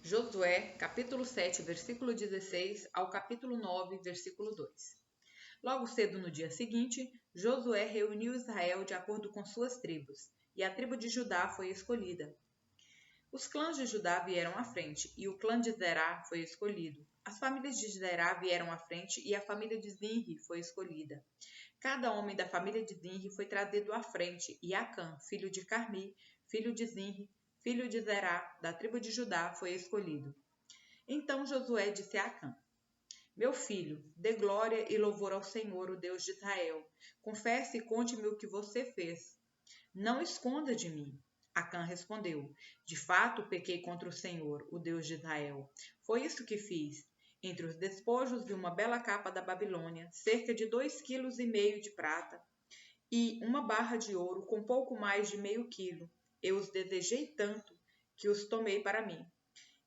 Josué, capítulo 7, versículo 16 ao capítulo 9, versículo 2. Logo cedo no dia seguinte, Josué reuniu Israel de acordo com suas tribos, e a tribo de Judá foi escolhida. Os clãs de Judá vieram à frente, e o clã de Zerá foi escolhido. As famílias de Zerá vieram à frente, e a família de Zinri foi escolhida. Cada homem da família de Zinri foi trazido à frente, e Acã, filho de Carmi, filho de Zinri, filho de Zerá, da tribo de Judá, foi escolhido. Então Josué disse a Acã: Meu filho, dê glória e louvor ao Senhor, o Deus de Israel. Confesse e conte-me o que você fez. Não esconda de mim. Acã respondeu: De fato, pequei contra o Senhor, o Deus de Israel. Foi isso que fiz. Entre os despojos vi uma bela capa da Babilônia, cerca de 2,5 kg de prata e uma barra de ouro com pouco mais de meio quilo. Eu os desejei tanto que os tomei para mim.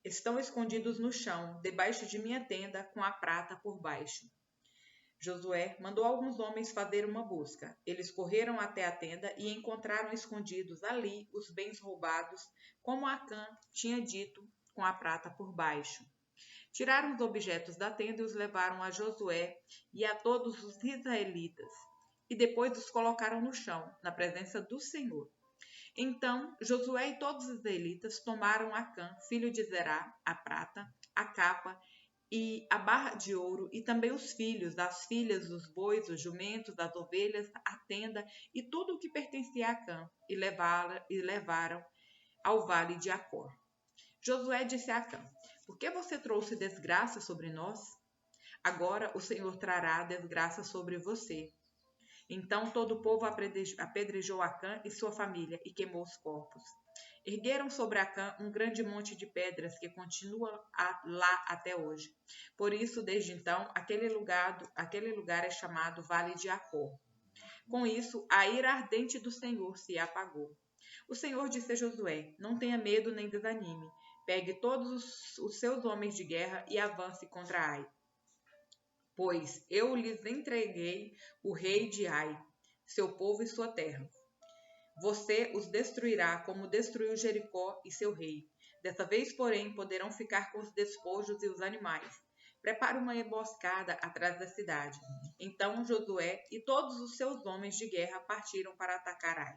Estão escondidos no chão, debaixo de minha tenda, com a prata por baixo. Josué mandou alguns homens fazer uma busca. Eles correram até a tenda e encontraram escondidos ali os bens roubados, como Acã tinha dito, com a prata por baixo. Tiraram os objetos da tenda e os levaram a Josué e a todos os israelitas, e depois os colocaram no chão, na presença do Senhor. Então Josué e todos os israelitas tomaram Acã, filho de Zerá, a prata, a capa e a barra de ouro, e também os filhos, as filhas, os bois, os jumentos, as ovelhas, a tenda e tudo o que pertencia a Acã, e levaram ao vale de Acor. Josué disse a Acã: Por que você trouxe desgraça sobre nós? Agora o Senhor trará desgraça sobre você. Então todo o povo apedrejou Acã e sua família e queimou os corpos. Ergueram sobre Acã um grande monte de pedras que continua lá até hoje. Por isso, desde então, aquele lugar é chamado Vale de Acor. Com isso, a ira ardente do Senhor se apagou. O Senhor disse a Josué: Não tenha medo nem desanime. Pegue todos os seus homens de guerra e avance contra Ai. Pois eu lhes entreguei o rei de Ai, seu povo e sua terra. Você os destruirá como destruiu Jericó e seu rei. Dessa vez, porém, poderão ficar com os despojos e os animais. Prepare uma emboscada atrás da cidade. Então Josué e todos os seus homens de guerra partiram para atacar Ai.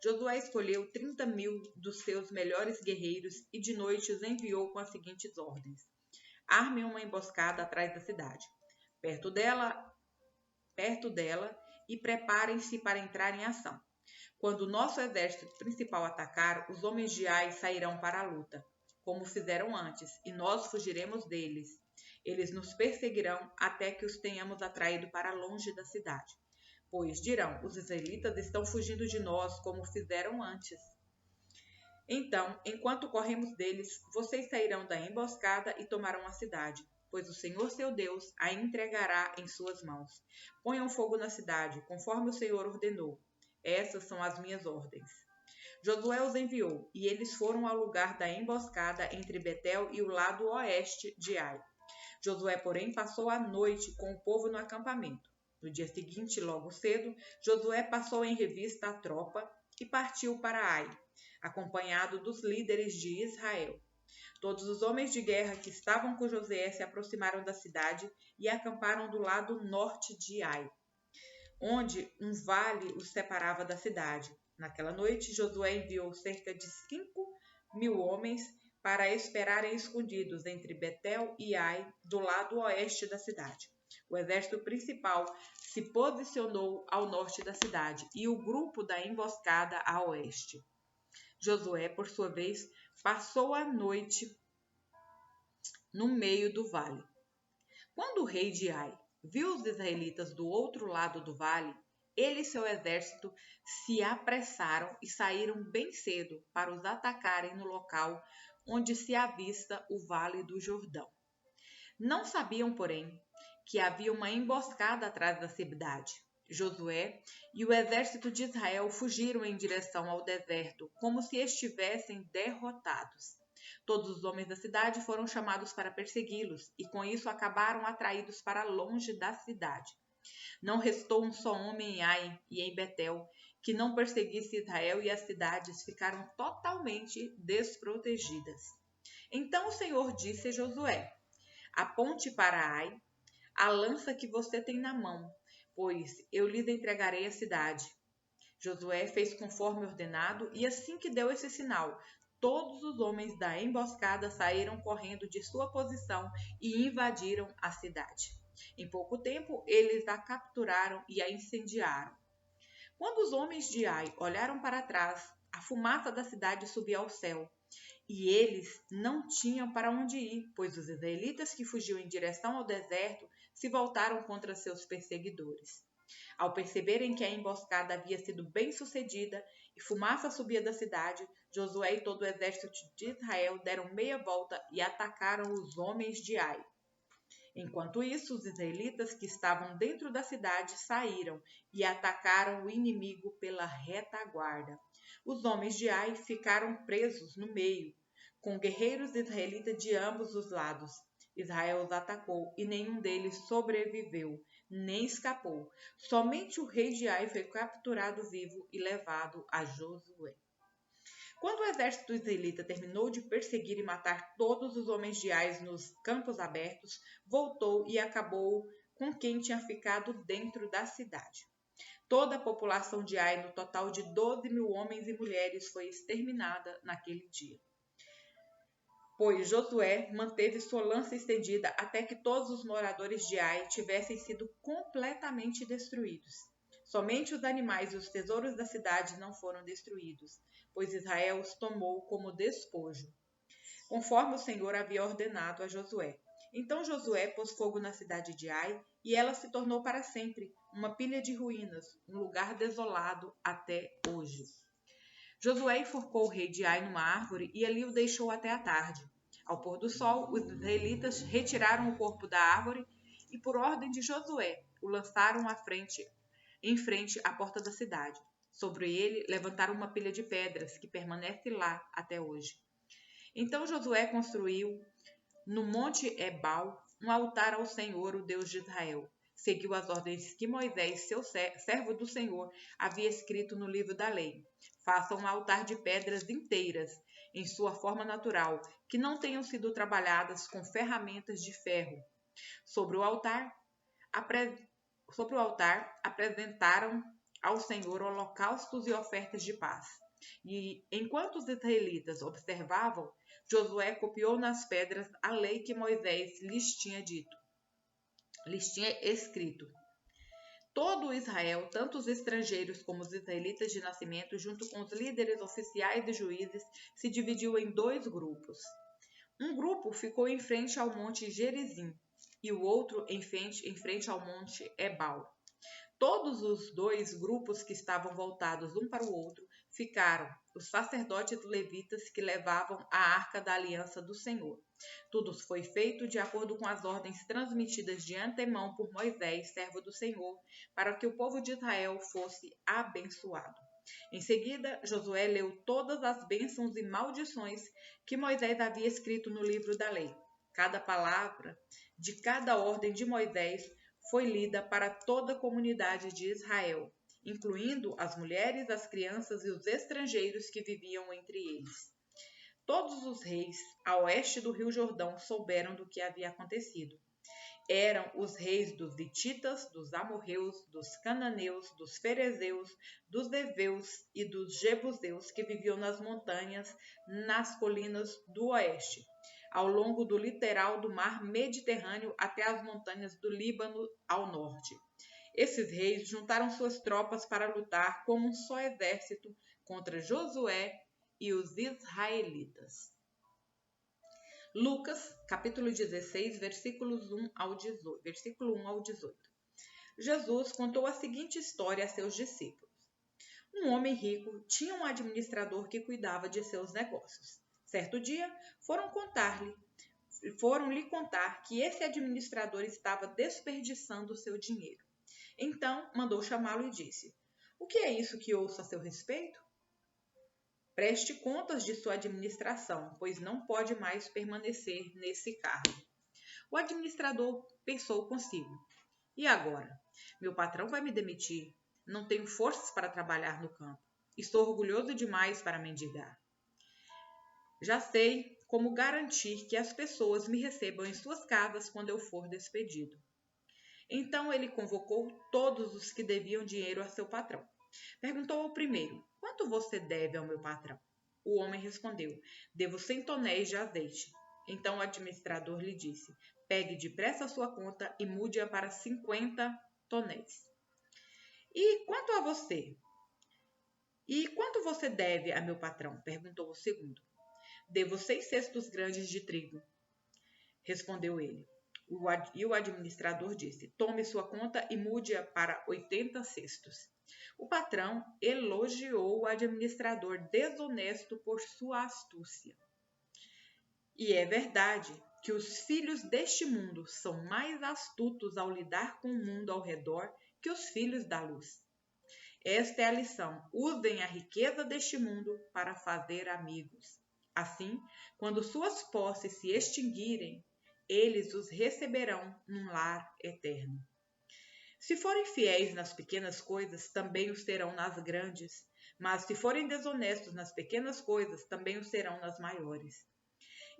Josué escolheu 30.000 dos seus melhores guerreiros e de noite os enviou com as seguintes ordens: Armem uma emboscada atrás da cidade, perto dela e preparem-se para entrar em ação. Quando o nosso exército principal atacar, os homens de Ai sairão para a luta, como fizeram antes, e nós fugiremos deles. Eles nos perseguirão até que os tenhamos atraído para longe da cidade. Pois dirão: os israelitas estão fugindo de nós, como fizeram antes. Então, enquanto corremos deles, vocês sairão da emboscada e tomarão a cidade, pois o Senhor seu Deus a entregará em suas mãos. Ponham fogo na cidade, conforme o Senhor ordenou. Essas são as minhas ordens. Josué os enviou, e eles foram ao lugar da emboscada entre Betel e o lado oeste de Ai. Josué, porém, passou a noite com o povo no acampamento. No dia seguinte, logo cedo, Josué passou em revista a tropa e partiu para Ai, acompanhado dos líderes de Israel. Todos os homens de guerra que estavam com Josué se aproximaram da cidade e acamparam do lado norte de Ai, onde um vale os separava da cidade. Naquela noite, Josué enviou cerca de 5.000 homens para esperarem escondidos entre Betel e Ai, do lado oeste da cidade. O exército principal se posicionou ao norte da cidade e o grupo da emboscada a oeste. Josué, por sua vez, passou a noite no meio do vale. Quando o rei de Ai viu os israelitas do outro lado do vale, ele e seu exército se apressaram e saíram bem cedo para os atacarem no local onde se avista o Vale do Jordão. Não sabiam, porém, que havia uma emboscada atrás da cidade. Josué e o exército de Israel fugiram em direção ao deserto, como se estivessem derrotados. Todos os homens da cidade foram chamados para persegui-los, e com isso acabaram atraídos para longe da cidade. Não restou um só homem em Ai e em Betel que não perseguisse Israel, e as cidades ficaram totalmente desprotegidas. Então o Senhor disse a Josué: aponte para Ai a lança que você tem na mão, pois eu lhes entregarei a cidade. Josué fez conforme ordenado, e assim que deu esse sinal, todos os homens da emboscada saíram correndo de sua posição e invadiram a cidade. Em pouco tempo, eles a capturaram e a incendiaram. Quando os homens de Ai olharam para trás, a fumaça da cidade subia ao céu, e eles não tinham para onde ir, pois os israelitas que fugiam em direção ao deserto se voltaram contra seus perseguidores. Ao perceberem que a emboscada havia sido bem sucedida e fumaça subia da cidade, Josué e todo o exército de Israel deram meia volta e atacaram os homens de Ai. Enquanto isso, os israelitas que estavam dentro da cidade saíram e atacaram o inimigo pela retaguarda. Os homens de Ai ficaram presos no meio, com guerreiros israelitas de ambos os lados. Israel os atacou e nenhum deles sobreviveu, nem escapou. Somente o rei de Ai foi capturado vivo e levado a Josué. Quando o exército israelita terminou de perseguir e matar todos os homens de Ai nos campos abertos, voltou e acabou com quem tinha ficado dentro da cidade. Toda a população de Ai, no total de 12.000 homens e mulheres, foi exterminada naquele dia. Pois Josué manteve sua lança estendida até que todos os moradores de Ai tivessem sido completamente destruídos. Somente os animais e os tesouros da cidade não foram destruídos, pois Israel os tomou como despojo, conforme o Senhor havia ordenado a Josué. Então Josué pôs fogo na cidade de Ai, e ela se tornou para sempre uma pilha de ruínas, um lugar desolado até hoje. Josué enforcou o rei de Ai numa árvore e ali o deixou até a tarde. Ao pôr do sol, os israelitas retiraram o corpo da árvore e, por ordem de Josué, o lançaram em frente à porta da cidade. Sobre ele levantaram uma pilha de pedras que permanece lá até hoje. Então Josué construiu no monte Ebal um altar ao Senhor, o Deus de Israel. Seguiu as ordens que Moisés, seu servo do Senhor, havia escrito no livro da lei. Faça um altar de pedras inteiras, em sua forma natural, que não tenham sido trabalhadas com ferramentas de ferro. Sobre o altar apresentaram ao Senhor holocaustos e ofertas de paz. E enquanto os israelitas observavam, Josué copiou nas pedras a lei que Moisés lhes tinha escrito. Todo Israel, tanto os estrangeiros como os israelitas de nascimento, junto com os líderes oficiais e juízes, se dividiu em 2 grupos. Um grupo ficou em frente ao monte Gerizim e o outro em frente ao monte Ebal. Todos os 2 grupos que estavam voltados um para o outro ficaram os sacerdotes levitas que levavam a arca da aliança do Senhor. Tudo foi feito de acordo com as ordens transmitidas de antemão por Moisés, servo do Senhor, para que o povo de Israel fosse abençoado. Em seguida, Josué leu todas as bênçãos e maldições que Moisés havia escrito no livro da lei. Cada palavra de cada ordem de Moisés foi lida para toda a comunidade de Israel, incluindo as mulheres, as crianças e os estrangeiros que viviam entre eles. Todos os reis a oeste do rio Jordão souberam do que havia acontecido. Eram os reis dos hititas, dos amorreus, dos cananeus, dos ferezeus, dos heveus e dos jebuseus que viviam nas montanhas, nas colinas do oeste, ao longo do litoral do mar Mediterrâneo até as montanhas do Líbano ao norte. Esses reis juntaram suas tropas para lutar como um só exército contra Josué e os israelitas. Lucas, capítulo 16, versículo 1 ao 18. Jesus contou a seguinte história a seus discípulos. Um homem rico tinha um administrador que cuidava de seus negócios. Certo dia, foram lhe contar que esse administrador estava desperdiçando seu dinheiro. Então, mandou chamá-lo e disse: "O que é isso que ouço a seu respeito? Preste contas de sua administração, pois não pode mais permanecer nesse cargo." O administrador pensou consigo: "E agora? Meu patrão vai me demitir. Não tenho forças para trabalhar no campo. Estou orgulhoso demais para mendigar. Já sei como garantir que as pessoas me recebam em suas casas quando eu for despedido. Então ele convocou todos os que deviam dinheiro a seu patrão. Perguntou ao primeiro: quanto você deve ao meu patrão? O homem respondeu: devo 100 tonéis de azeite. Então o administrador lhe disse: pegue depressa a sua conta e mude-a para 50 tonéis. E quanto a você? E quanto você deve a meu patrão? Perguntou o segundo. Devo 6 cestos grandes de trigo, respondeu ele. E o administrador disse: tome sua conta e mude-a para 80 cestos. O patrão elogiou o administrador desonesto por sua astúcia. E é verdade que os filhos deste mundo são mais astutos ao lidar com o mundo ao redor que os filhos da luz. Esta é a lição: usem a riqueza deste mundo para fazer amigos. Assim, quando suas posses se extinguirem, eles os receberão num lar eterno. Se forem fiéis nas pequenas coisas, também os serão nas grandes. Mas se forem desonestos nas pequenas coisas, também os serão nas maiores.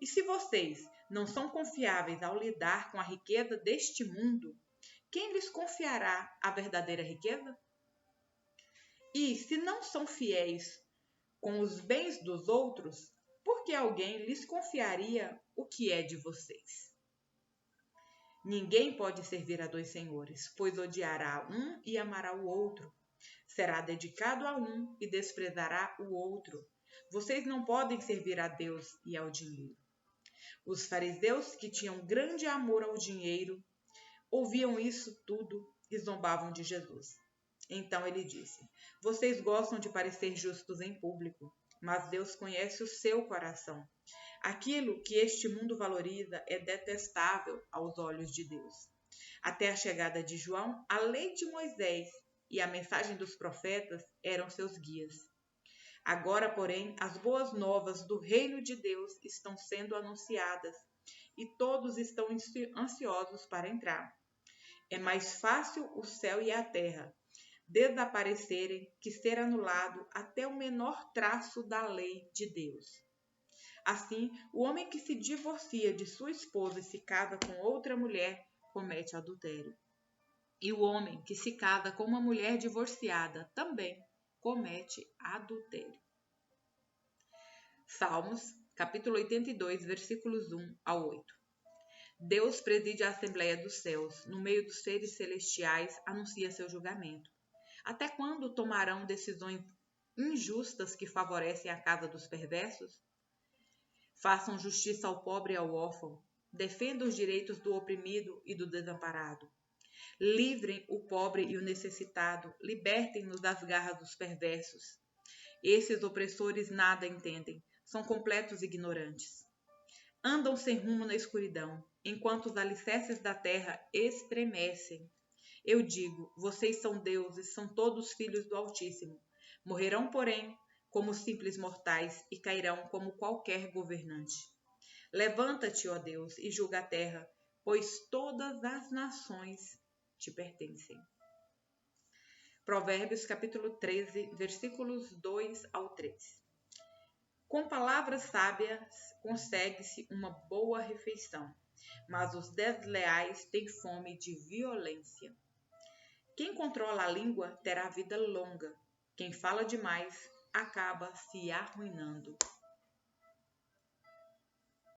E se vocês não são confiáveis ao lidar com a riqueza deste mundo, quem lhes confiará a verdadeira riqueza? E se não são fiéis com os bens dos outros, por que alguém lhes confiaria o que é de vocês? Ninguém pode servir a 2 senhores, pois odiará um e amará o outro. Será dedicado a um e desprezará o outro. Vocês não podem servir a Deus e ao dinheiro. Os fariseus, que tinham grande amor ao dinheiro, ouviam isso tudo e zombavam de Jesus. Então ele disse: vocês gostam de parecer justos em público, mas Deus conhece o seu coração. Aquilo que este mundo valoriza é detestável aos olhos de Deus. Até a chegada de João, a lei de Moisés e a mensagem dos profetas eram seus guias. Agora, porém, as boas novas do reino de Deus estão sendo anunciadas e todos estão ansiosos para entrar. É mais fácil o céu e a terra desaparecerem que ser anulado até o menor traço da lei de Deus. Assim, o homem que se divorcia de sua esposa e se casa com outra mulher comete adultério. E o homem que se casa com uma mulher divorciada também comete adultério. Salmos, capítulo 82, versículos 1 ao 8. Deus preside a Assembleia dos Céus, no meio dos seres celestiais anuncia seu julgamento. Até quando tomarão decisões injustas que favorecem a casa dos perversos? Façam justiça ao pobre e ao órfão, defendam os direitos do oprimido e do desamparado. Livrem o pobre e o necessitado, libertem-nos das garras dos perversos. Esses opressores nada entendem, são completos ignorantes. Andam sem rumo na escuridão, enquanto os alicerces da terra estremecem. Eu digo, vocês são deuses, são todos filhos do Altíssimo. Morrerão, porém, como simples mortais e cairão como qualquer governante. Levanta-te, ó Deus, e julga a terra, pois todas as nações te pertencem. Provérbios, capítulo 13, versículos 2 ao 3. Com palavras sábias consegue-se uma boa refeição, mas os desleais têm fome de violência. Quem controla a língua terá vida longa. Quem fala demais acaba se arruinando.